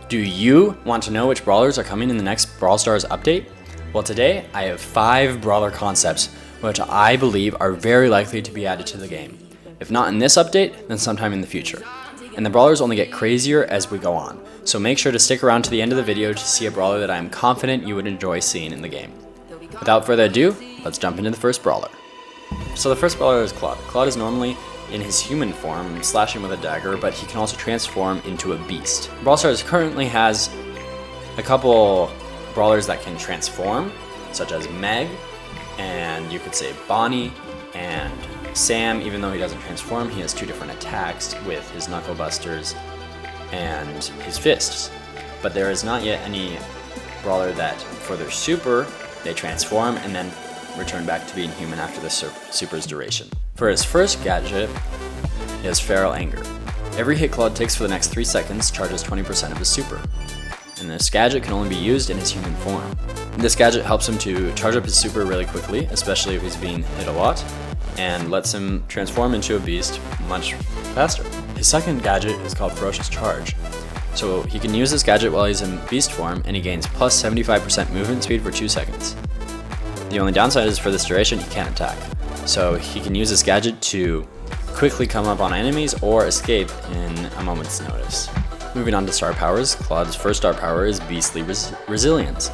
Do you want to know which brawlers are coming in the next Brawl Stars update? Well, today I have 5 brawler concepts which I believe are very likely to be added to the game. If not in this update, then sometime in the future. And the brawlers only get crazier as we go on, so make sure to stick around to the end of the video to see a brawler that I am confident you would enjoy seeing in the game. Without further ado, let's jump into the first brawler. So the first brawler is Claude. Claude is normally in his human form, slashing with a dagger, but he can also transform into a beast. Brawl Stars currently has a couple brawlers that can transform, such as Meg, and you could say Bonnie, and Sam. Even though he doesn't transform, he has 2 different attacks with his knuckle busters and his fists. But there is not yet any brawler that, for their super, they transform and then return back to being human after the super's duration. For his first gadget, he has Feral Anger. Every hit Claude takes for the next 3 seconds charges 20% of his super, and this gadget can only be used in his human form. This gadget helps him to charge up his super really quickly, especially if he's being hit a lot, and lets him transform into a beast much faster. His second gadget is called Ferocious Charge. So he can use this gadget while he's in beast form, and he gains plus 75% movement speed for 2 seconds. The only downside is for this duration he can't attack, so he can use this gadget to quickly come up on enemies or escape in a moment's notice. Moving on to star powers, Claude's first star power is Beastly Resilience,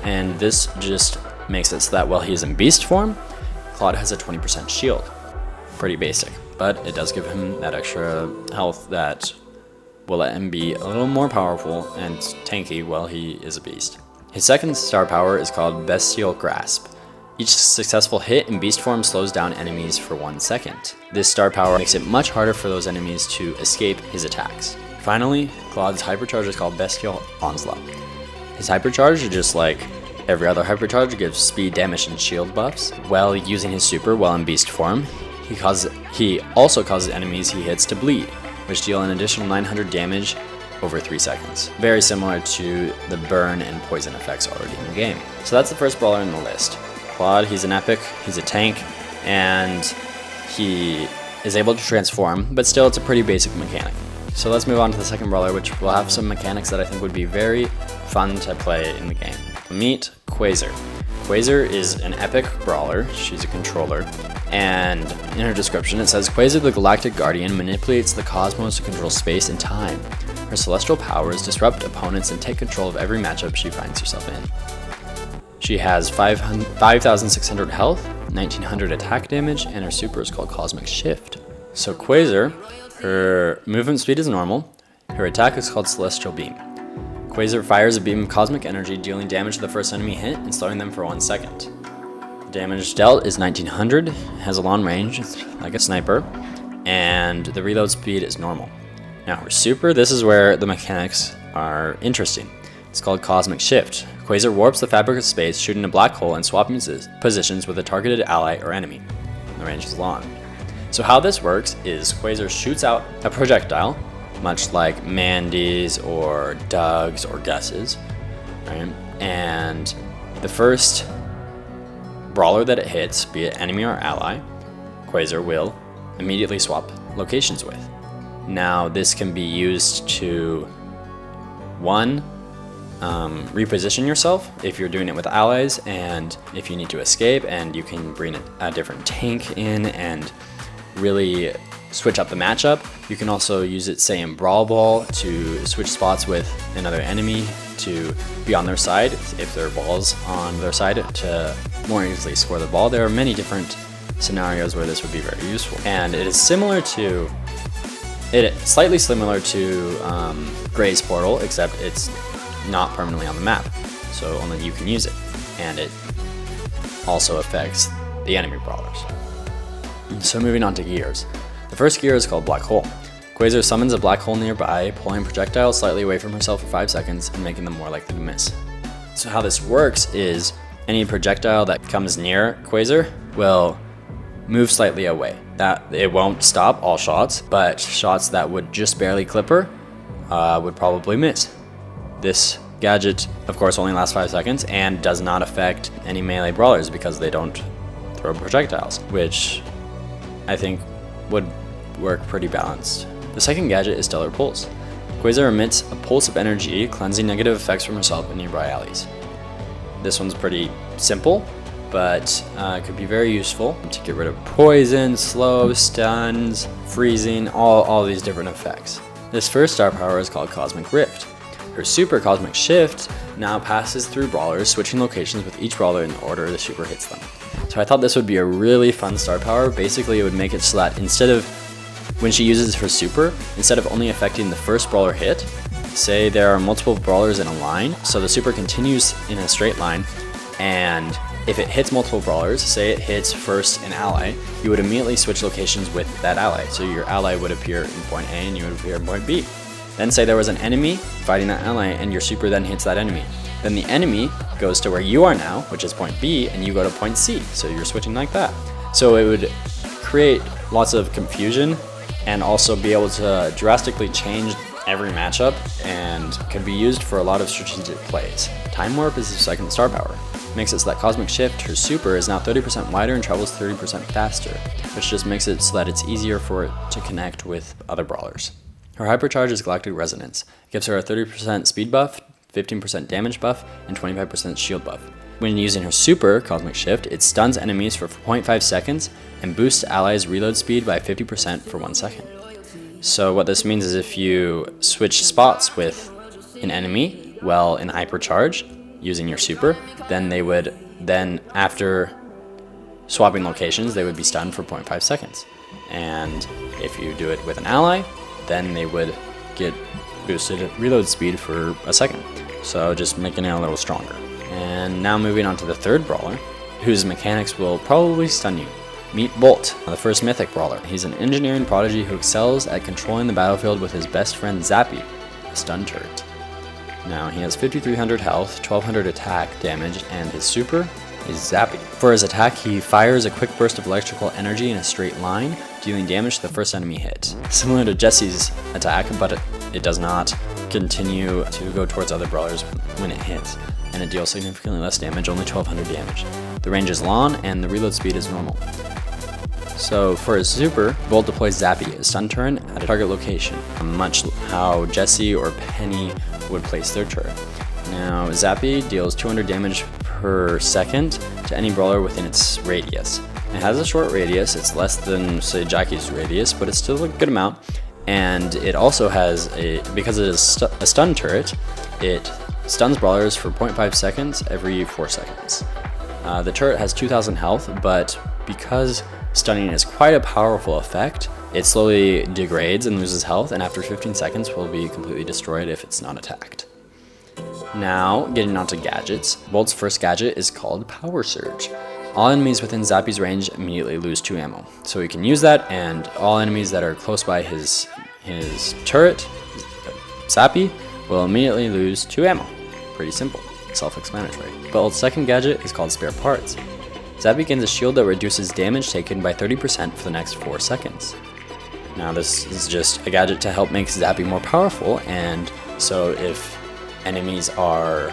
and this just makes it so that while he is in beast form, Claude has a 20% shield. Pretty basic, but it does give him that extra health that will let him be a little more powerful and tanky while he is a beast. His second star power is called Bestial Grasp. Each successful hit in beast form slows down enemies for 1 second. This star power makes it much harder for those enemies to escape his attacks. Finally, Claude's hypercharge is called Bestial Onslaught. His hypercharge, just like every other hypercharge, gives speed, damage, and shield buffs. While using his super while in beast form, he also causes enemies he hits to bleed, which deal an additional 900 damage over 3 seconds. Very similar to the burn and poison effects already in the game. So that's the first brawler in the list. Claude, he's an epic, he's a tank, and he is able to transform, but still it's a pretty basic mechanic. So let's move on to the second brawler, which will have some mechanics that I think would be very fun to play in the game. Meet Quasar. Quasar is an epic brawler, she's a controller, and in her description it says, Quasar the Galactic Guardian manipulates the cosmos to control space and time. Her celestial powers disrupt opponents and take control of every matchup she finds herself in. She has 5,600 health, 1,900 attack damage, and her super is called Cosmic Shift. So Quasar, her movement speed is normal, her attack is called Celestial Beam. Quasar fires a beam of cosmic energy, dealing damage to the first enemy hit and slowing them for 1 second. The damage dealt is 1,900, has a long range, it's like a sniper, and the reload speed is normal. Now her super, this is where the mechanics are interesting. It's called Cosmic Shift. Quasar warps the fabric of space, shooting a black hole and swapping positions with a targeted ally or enemy. The range is long. So how this works is Quasar shoots out a projectile, much like Mandy's or Doug's or Gus's, right? And the first brawler that it hits, be it enemy or ally, Quasar will immediately swap locations with. Now this can be used to, 1, reposition yourself if you're doing it with allies, and if you need to escape, and you can bring a different tank in and really switch up the matchup. You can also use it, say, in Brawl Ball to switch spots with another enemy to be on their side if there are balls on their side to more easily score the ball. There are many different scenarios where this would be very useful, and it is slightly similar to Gray's Portal, except it's not permanently on the map, so only you can use it, and it also affects the enemy brawlers. So moving on to gears. The first gear is called Black Hole. Quasar summons a black hole nearby, pulling projectiles slightly away from herself for 5 seconds and making them more likely to miss. So how this works is any projectile that comes near Quasar will move slightly away. That it won't stop all shots, but shots that would just barely clip her would probably miss. This gadget, of course, only lasts 5 seconds and does not affect any melee brawlers because they don't throw projectiles, which I think would work pretty balanced. The second gadget is Stellar Pulse. Quasar emits a pulse of energy, cleansing negative effects from herself and nearby allies. This one's pretty simple, but could be very useful to get rid of poison, slow, stuns, freezing, all these different effects. This first star power is called Cosmic Rift. Her super Cosmic Shift now passes through brawlers, switching locations with each brawler in the order the super hits them. So I thought this would be a really fun star power. Basically, it would make it so that instead of, when she uses her super, instead of only affecting the first brawler hit, say there are multiple brawlers in a line, so the super continues in a straight line, and if it hits multiple brawlers, say it hits first an ally, you would immediately switch locations with that ally. So your ally would appear in point A and you would appear in point B. Then say there was an enemy fighting that ally and your super then hits that enemy. Then the enemy goes to where you are now, which is point B, and you go to point C. So you're switching like that. So it would create lots of confusion and also be able to drastically change every matchup and could be used for a lot of strategic plays. Time Warp is the second star power. Makes it so that Cosmic Shift, her super, is now 30% wider and travels 30% faster, which just makes it so that it's easier for it to connect with other brawlers. Her hypercharge is Galactic Resonance. It gives her a 30% speed buff, 15% damage buff, and 25% shield buff. When using her super, Cosmic Shift, it stuns enemies for 0.5 seconds and boosts allies' reload speed by 50% for 1 second. So what this means is if you switch spots with an enemy while in hypercharge using your super, then after swapping locations, they would be stunned for 0.5 seconds. And if you do it with an ally, then they would get boosted reload speed for a second. So just making it a little stronger. And now moving on to the third brawler, whose mechanics will probably stun you. Meet Bolt, the first mythic brawler. He's an engineering prodigy who excels at controlling the battlefield with his best friend Zappy, a stun turret. Now he has 5300 health, 1200 attack damage, and his super is Zappy. For his attack, he fires a quick burst of electrical energy in a straight line, dealing damage to the first enemy hit. Similar to Jesse's attack, but it does not continue to go towards other brawlers when it hits, and it deals significantly less damage, only 1200 damage. The range is long, and the reload speed is normal. So for his super, Bolt deploys Zappy, a stun turret, at a target location, much how Jesse or Penny would place their turret. Now Zappy deals 200 damage per second to any brawler within its radius. It has a short radius, it's less than say Jackie's radius, but it's still a good amount. And it also has because it is a stun turret, it stuns brawlers for 0.5 seconds every 4 seconds. The turret has 2000 health, but because stunning is quite a powerful effect, it slowly degrades and loses health, and after 15 seconds will be completely destroyed if it's not attacked. Now, getting onto gadgets, Bolt's first gadget is called Power Surge. All enemies within Zappy's range immediately lose 2 ammo. So he can use that, and all enemies that are close by his turret, Zappy, will immediately lose 2 ammo. Pretty simple, self-explanatory. Bolt's second gadget is called Spare Parts. Zappy gains a shield that reduces damage taken by 30% for the next 4 seconds. Now this is just a gadget to help make Zappy more powerful, and so if enemies are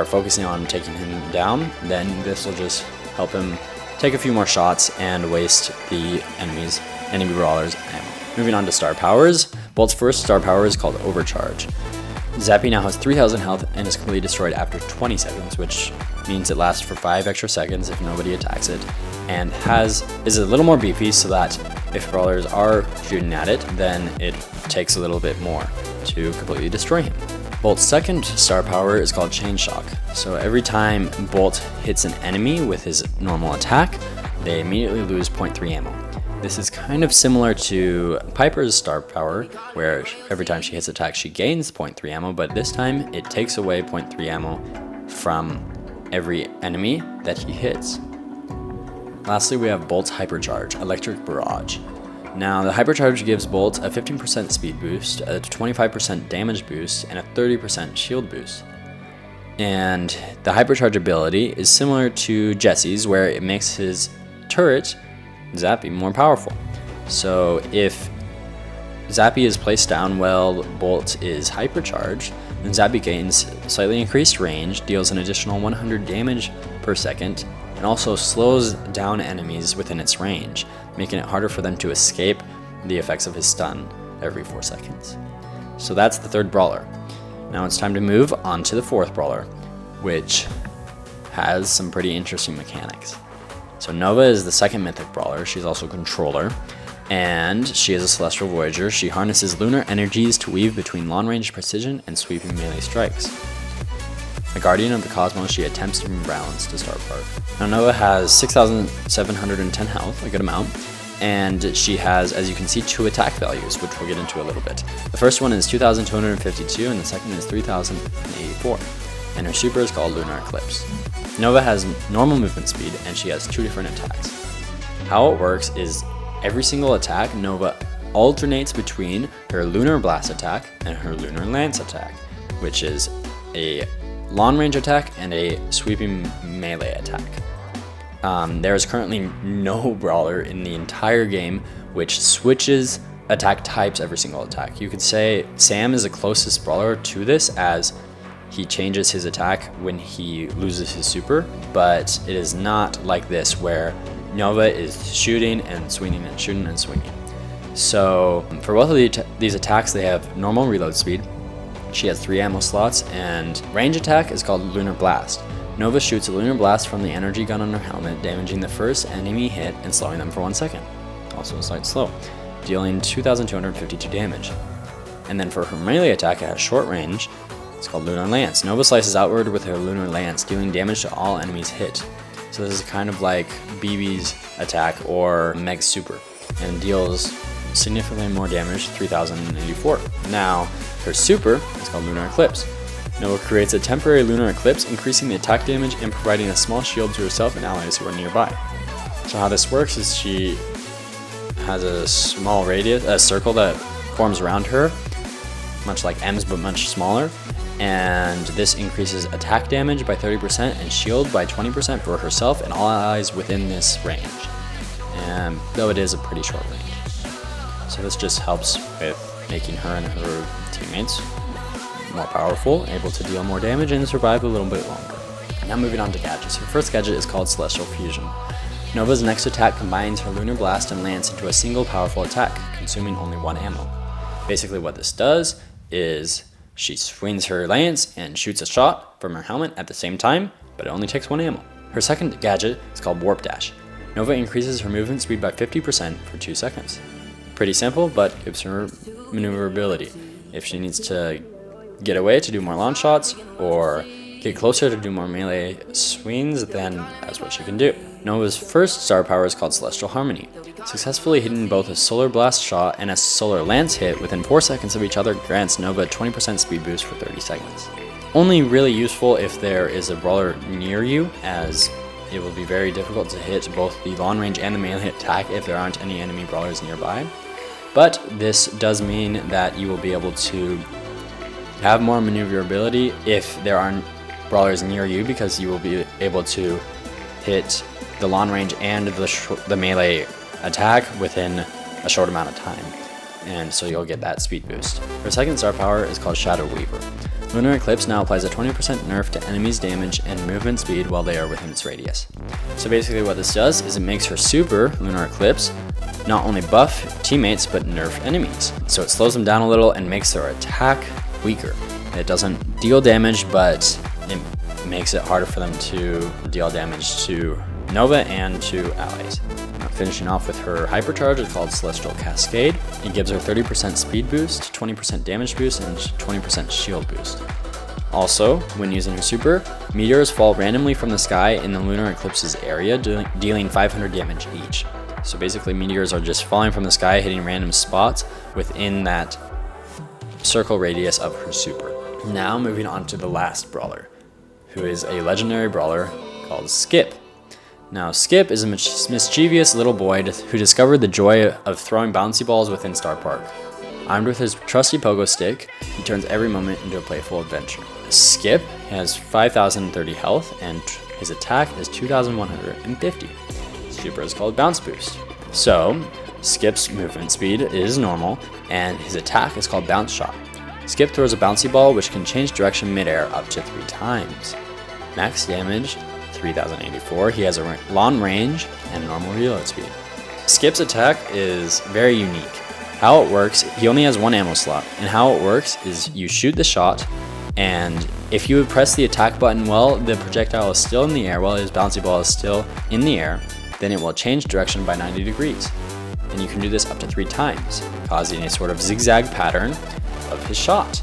focusing on taking him down, then this will just help him take a few more shots and waste the enemy brawlers ammo. Moving on to star powers, Bolt's first star power is called Overcharge. Zappy now has 3000 health and is completely destroyed after 20 seconds, which means it lasts for 5 extra seconds if nobody attacks it, and is a little more beefy so that if brawlers are shooting at it, then it takes a little bit more to completely destroy him. Bolt's second star power is called Chain Shock. So every time Bolt hits an enemy with his normal attack, they immediately lose 0.3 ammo. This is kind of similar to Piper's star power, where every time she hits attack she gains 0.3 ammo, but this time it takes away 0.3 ammo from every enemy that he hits. Lastly, we have Bolt's Hypercharge, Electric Barrage. Now, the Hypercharge gives Bolt a 15% speed boost, a 25% damage boost, and a 30% shield boost. And the Hypercharge ability is similar to Jesse's, where it makes his turret, Zappy, more powerful. So if Zappy is placed down while Bolt is hypercharged, then Zappy gains slightly increased range, deals an additional 100 damage per second, and also slows down enemies within its range, making it harder for them to escape the effects of his stun every 4 seconds. So that's the third brawler. Now it's time to move on to the fourth brawler, which has some pretty interesting mechanics. So Nova is the second mythic brawler. She's also a controller, and she is a celestial voyager. She harnesses lunar energies to weave between long-range precision and sweeping melee strikes. A guardian of the cosmos, she attempts to balance to start part. Now Nova has 6,710 health, a good amount, and she has, as you can see, 2 attack values, which we'll get into a little bit. The first one is 2,252 and the second is 3,084, and her super is called Lunar Eclipse. Nova has normal movement speed and she has 2 different attacks. How it works is every single attack, Nova alternates between her Lunar Blast attack and her Lunar Lance attack, which is a long range attack and a sweeping melee attack. There is currently no brawler in the entire game which switches attack types every single attack. You could say Sam is the closest brawler to this, as he changes his attack when he loses his super, but it is not like this where Nova is shooting and swinging and shooting and swinging. So for both of these attacks, they have normal reload speed. She has 3 ammo slots, and range attack is called Lunar Blast. Nova shoots a Lunar Blast from the energy gun on her helmet, damaging the first enemy hit and slowing them for 1 second. Also a slight slow, dealing 2,252 damage. And then for her melee attack, it has short range. It's called Lunar Lance. Nova slices outward with her Lunar Lance, dealing damage to all enemies hit. So this is kind of like BB's attack or Meg's super, and deals significantly more damage, 3,084. Now, her super is called Lunar Eclipse. Nova creates a temporary lunar eclipse, increasing the attack damage and providing a small shield to herself and allies who are nearby. So how this works is she has a small radius, a circle that forms around her, much like M's but much smaller, and this increases attack damage by 30% and shield by 20% for herself and all allies within this range, and though it is a pretty short range. So this just helps with making her and her teammates more powerful, able to deal more damage and survive a little bit longer. Now moving on to gadgets. Her first gadget is called Celestial Fusion. Nova's next attack combines her Lunar Blast and Lance into a single powerful attack, consuming only 1 ammo. Basically what this does is she swings her lance and shoots a shot from her helmet at the same time, but it only takes 1 ammo. Her second gadget is called Warp Dash. Nova increases her movement speed by 50% for 2 seconds. Pretty simple, but gives her maneuverability. If she needs to get away to do more launch shots or get closer to do more melee swings, then that's what she can do. Nova's first star power is called Celestial Harmony. Successfully hitting both a Solar Blast shot and a Solar Lance hit within 4 seconds of each other grants Nova a 20% speed boost for 30 seconds. Only really useful if there is a brawler near you, as it will be very difficult to hit both the long range and the melee attack if there aren't any enemy brawlers nearby. But this does mean that you will be able to have more maneuverability if there aren't brawlers near you, because you will be able to hit the long range and the melee attack within a short amount of time, and so you'll get that speed boost. Her second star power is called Shadow Weaver. Lunar Eclipse now applies a 20% nerf to enemies' damage and movement speed while they are within its radius. So basically what this does is it makes her super, Lunar Eclipse, not only buff teammates but nerf enemies. So it slows them down a little and makes their attack weaker. It doesn't deal damage, but it makes it harder for them to deal damage to Nova and to allies. Now, finishing off with her hypercharge is called Celestial Cascade. It gives her 30% speed boost, 20% damage boost, and 20% shield boost. Also, when using her super, meteors fall randomly from the sky in the Lunar Eclipse's area, dealing 500 damage each. So basically meteors are just falling from the sky, hitting random spots within that circle radius of her super. Now moving on to the last brawler, who is a legendary brawler called Skip. Now Skip is a mischievous little boy who discovered the joy of throwing bouncy balls within Star Park. Armed with his trusty pogo stick, he turns every moment into a playful adventure. Skip has 5,030 health and his attack is 2,150. His super is called Bounce Boost. So Skip's movement speed is normal and his attack is called Bounce Shot. Skip throws a bouncy ball which can change direction midair up to 3 times. Max damage 3,084. He has a long range and normal reload speed. Skip's attack is very unique. How it works, he only has one ammo slot, and how it works is you shoot the shot, and if you would press the attack button while the projectile is still in the air, while his bouncy ball is still in the air, then it will change direction by 90 degrees. And you can do this up to 3 times, causing a sort of zigzag pattern of his shot.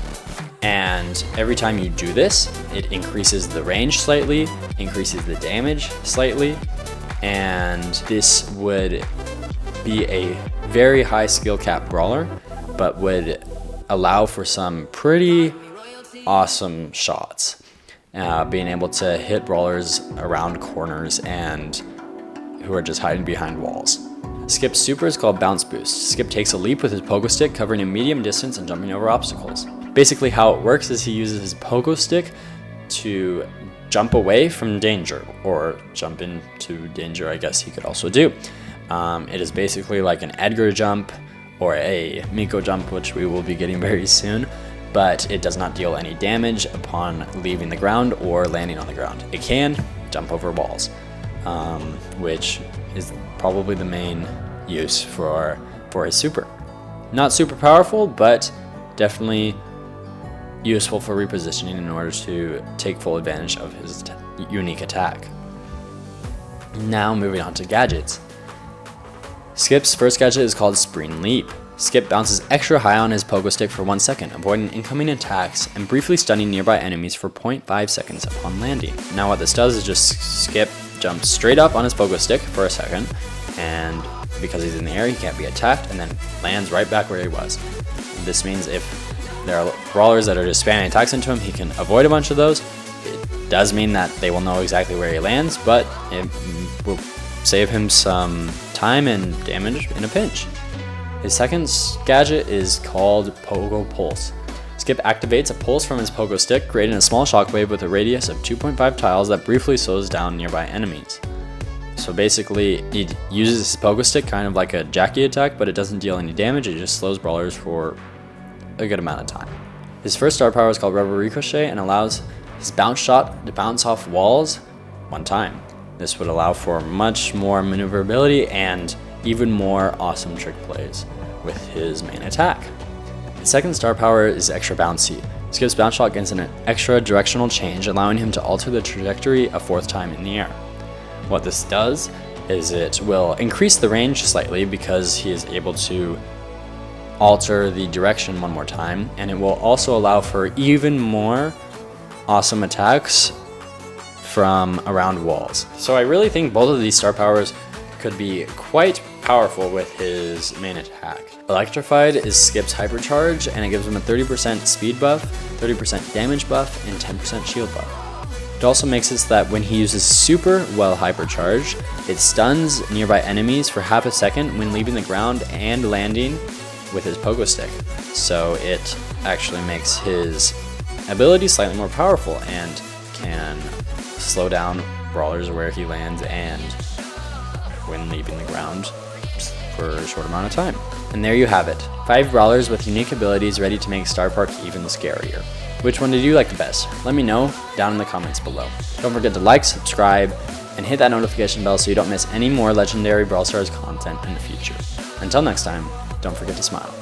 And every time you do this, it increases the range slightly, increases the damage slightly, and this would be a very high skill cap brawler, but would allow for some pretty awesome shots. Being able to hit brawlers around corners and who are just hiding behind walls. Skip's super is called Bounce Boost. Skip takes a leap with his pogo stick, covering a medium distance and jumping over obstacles. Basically how it works is he uses his pogo stick to jump away from danger, or jump into danger, I guess he could also do. It is basically like an Edgar jump or a Miko jump, which we will be getting very soon, but it does not deal any damage upon leaving the ground or landing on the ground. It can jump over walls, which is probably the main use for his super. Not super powerful, but definitely useful for repositioning in order to take full advantage of his unique attack. Now moving on to gadgets. Skip's first gadget is called Sprint Leap. Skip bounces extra high on his pogo stick for 1 second, avoiding incoming attacks and briefly stunning nearby enemies for 0.5 seconds upon landing. Now what this does is just Skip jumps straight up on his pogo stick for a second, and because he's in the air he can't be attacked, and then lands right back where he was. This means if there are brawlers that are just spamming attacks into him, he can avoid a bunch of those. It does mean that they will know exactly where he lands, but it will save him some time and damage in a pinch. His second gadget is called Pogo Pulse. Skip activates a pulse from his pogo stick, creating a small shockwave with a radius of 2.5 tiles that briefly slows down nearby enemies. So basically, he uses his pogo stick kind of like a Jackie attack, but it doesn't deal any damage, it just slows brawlers for a good amount of time. His first star power is called Rubber Ricochet and allows his bounce shot to bounce off walls 1 time. This would allow for much more maneuverability and even more awesome trick plays with his main attack. His second star power is Extra Bouncy. Skip's bounce shot gains an extra directional change, allowing him to alter the trajectory a 4th time in the air. What this does is it will increase the range slightly because he is able to alter the direction 1 more time, and it will also allow for even more awesome attacks from around walls. So I really think both of these star powers could be quite powerful with his main attack. Electrified is Skip's hypercharge, and it gives him a 30% speed buff, 30% damage buff, and 10% shield buff. It also makes it so that when he uses super while hypercharged, it stuns nearby enemies for half a second when leaving the ground and landing with his pogo stick. So it actually makes his ability slightly more powerful and can slow down brawlers where he lands and when leaving the ground for a short amount of time. And there you have it, 5 brawlers with unique abilities ready to make Star Park even scarier. Which one did you like the best? Let me know down in the comments below. Don't forget to like, subscribe, and hit that notification bell so you don't miss any more legendary Brawl Stars content in the future. Until next time, don't forget to smile.